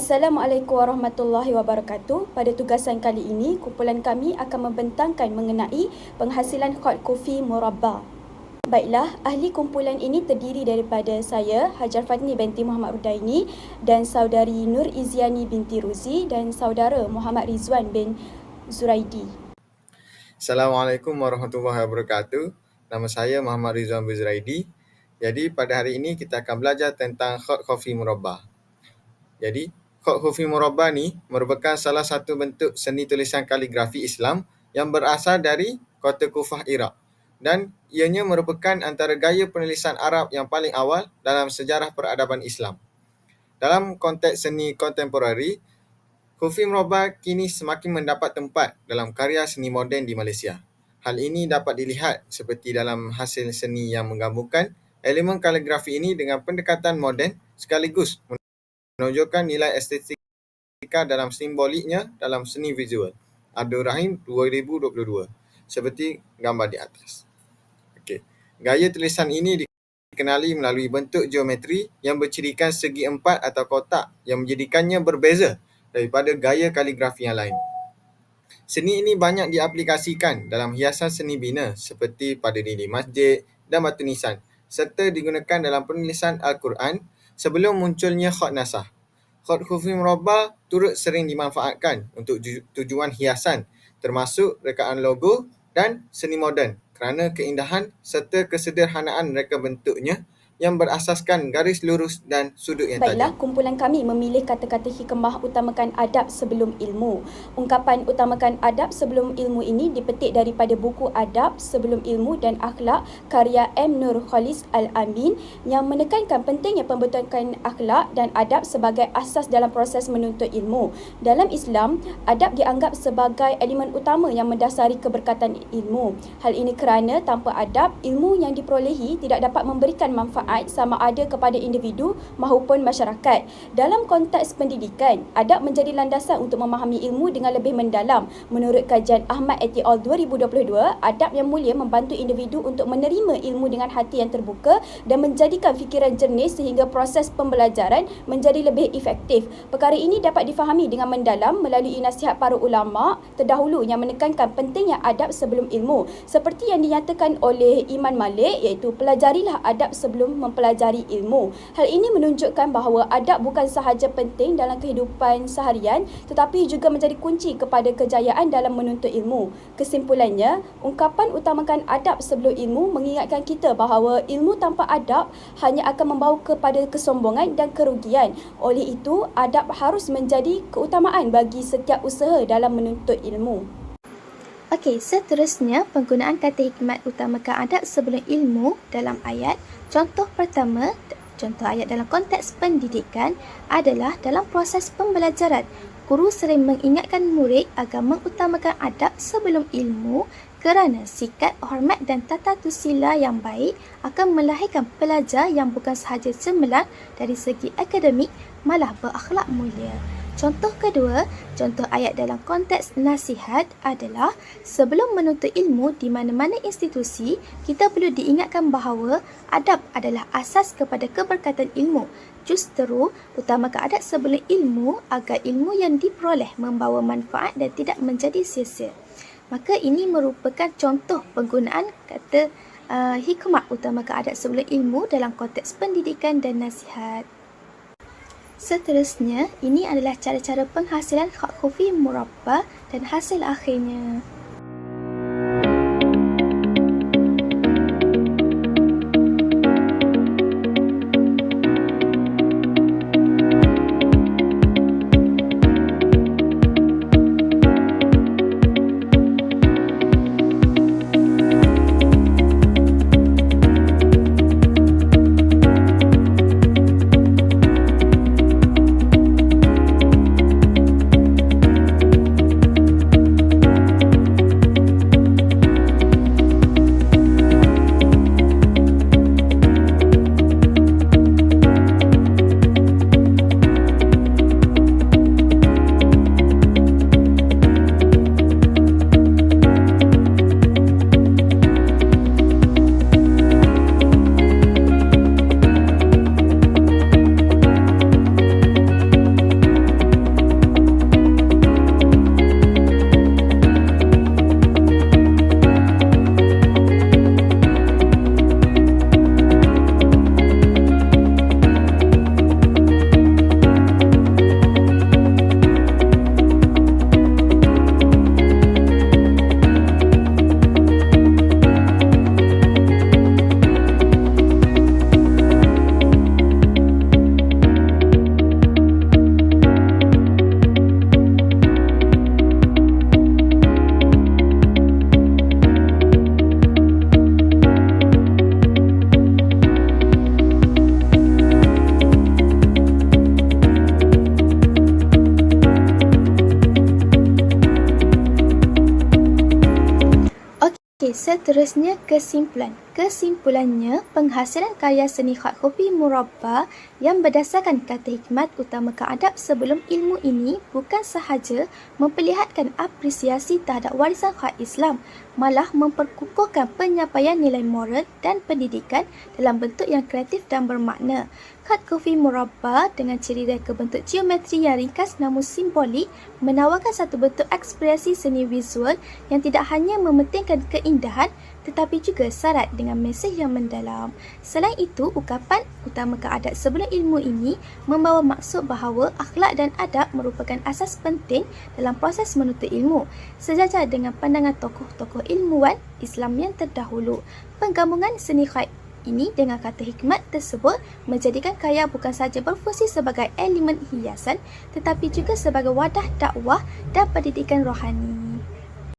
Assalamualaikum warahmatullahi wabarakatuh. Pada tugasan kali ini, kumpulan kami akan membentangkan mengenai penghasilan hot coffee murabba. Baiklah, ahli kumpulan ini terdiri daripada saya, Hajar Fatni binti Muhammad Rudaini, dan saudari Nur Iziani binti Ruzi dan saudara Muhammad Rizwan bin Zuraidi. Assalamualaikum warahmatullahi wabarakatuh. Nama saya Muhammad Rizwan bin Zuraidi. Jadi pada hari ini kita akan belajar tentang hot coffee murabba. Jadi hot coffee murabba ni merupakan salah satu bentuk seni tulisan kaligrafi Islam yang berasal dari kota Kufah, Iraq. Dan ianya merupakan antara gaya penulisan Arab yang paling awal dalam sejarah peradaban Islam. Dalam konteks seni kontemporari, coffee murabba kini semakin mendapat tempat dalam karya seni moden di Malaysia. Hal ini dapat dilihat seperti dalam hasil seni yang menggabungkan elemen kaligrafi ini dengan pendekatan moden sekaligus menunjukkan nilai estetika dalam simboliknya dalam seni visual. Abdul Rahim 2022 seperti gambar di atas. Okey. Gaya tulisan ini dikenali melalui bentuk geometri yang bercirikan segi empat atau kotak yang menjadikannya berbeza daripada gaya kaligrafi yang lain. Seni ini banyak diaplikasikan dalam hiasan seni bina seperti pada dinding masjid dan batu nisan serta digunakan dalam penulisan Al-Quran sebelum munculnya hot nasah. Hot coffee murabba turut sering dimanfaatkan untuk tujuan hiasan termasuk rekaan logo dan seni moden kerana keindahan serta kesederhanaan reka bentuknya yang berasaskan garis lurus dan sudut yang tajam. Baiklah, kumpulan kami memilih kata-kata hikmah utamakan adab sebelum ilmu. Ungkapan utamakan adab sebelum ilmu ini dipetik daripada buku Adab Sebelum Ilmu dan Akhlak karya M. Nur Khalis Al-Amin yang menekankan pentingnya pembentukan akhlak dan adab sebagai asas dalam proses menuntut ilmu. Dalam Islam, adab dianggap sebagai elemen utama yang mendasari keberkatan ilmu. Hal ini kerana tanpa adab, ilmu yang diperolehi tidak dapat memberikan manfaat sama ada kepada individu maupun masyarakat. Dalam konteks pendidikan, adab menjadi landasan untuk memahami ilmu dengan lebih mendalam. Menurut kajian Ahmad et al. 2022, adab yang mulia membantu individu untuk menerima ilmu dengan hati yang terbuka dan menjadikan fikiran jernih sehingga proses pembelajaran menjadi lebih efektif. Perkara ini dapat difahami dengan mendalam melalui nasihat para ulama terdahulu yang menekankan pentingnya adab sebelum ilmu. Seperti yang dinyatakan oleh Iman Malik, iaitu pelajarilah adab sebelum mempelajari ilmu. Hal ini menunjukkan bahawa adab bukan sahaja penting dalam kehidupan seharian tetapi juga menjadi kunci kepada kejayaan dalam menuntut ilmu. Kesimpulannya, ungkapan utamakan adab sebelum ilmu mengingatkan kita bahawa ilmu tanpa adab hanya akan membawa kepada kesombongan dan kerugian. Oleh itu, adab harus menjadi keutamaan bagi setiap usaha dalam menuntut ilmu. Okey, seterusnya penggunaan kata hikmat utamakan adab sebelum ilmu dalam ayat. Contoh pertama, contoh ayat dalam konteks pendidikan adalah dalam proses pembelajaran. Guru sering mengingatkan murid agar mengutamakan adab sebelum ilmu kerana sikap, hormat dan tata tusila yang baik akan melahirkan pelajar yang bukan sahaja cemerlang dari segi akademik, malah berakhlak mulia. Contoh kedua, contoh ayat dalam konteks nasihat adalah sebelum menuntut ilmu di mana-mana institusi, kita perlu diingatkan bahawa adab adalah asas kepada keberkatan ilmu. Justru, utamakan adab sebelum ilmu agar ilmu yang diperoleh membawa manfaat dan tidak menjadi sia-sia. Maka ini merupakan contoh penggunaan kata hikmah utamakan adab sebelum ilmu dalam konteks pendidikan dan nasihat. Seterusnya, ini adalah cara-cara penghasilan hot coffee murabba dan hasil akhirnya. Seterusnya kesimpulan. Kesimpulannya, penghasilan karya seni khat kopi murabba yang berdasarkan kata hikmat utamakan adab sebelum ilmu ini bukan sahaja memperlihatkan apresiasi terhadap warisan khat Islam, malah memperkukuhkan penyampaian nilai moral dan pendidikan dalam bentuk yang kreatif dan bermakna. Khat kopi murabba dengan ciri reka bentuk geometri yang ringkas namun simbolik menawarkan satu bentuk ekspresi seni visual yang tidak hanya mementingkan keindahan tetapi juga syarat dengan mesej yang mendalam. Selain itu, ukapan utamakan adab sebelum ilmu ini membawa maksud bahawa akhlak dan adab merupakan asas penting dalam proses menuntut ilmu, sejajar dengan pandangan tokoh-tokoh ilmuwan Islam yang terdahulu. Penggabungan seni khat ini dengan kata hikmat tersebut menjadikan karya bukan sahaja berfungsi sebagai elemen hiasan tetapi juga sebagai wadah dakwah dan pendidikan rohani.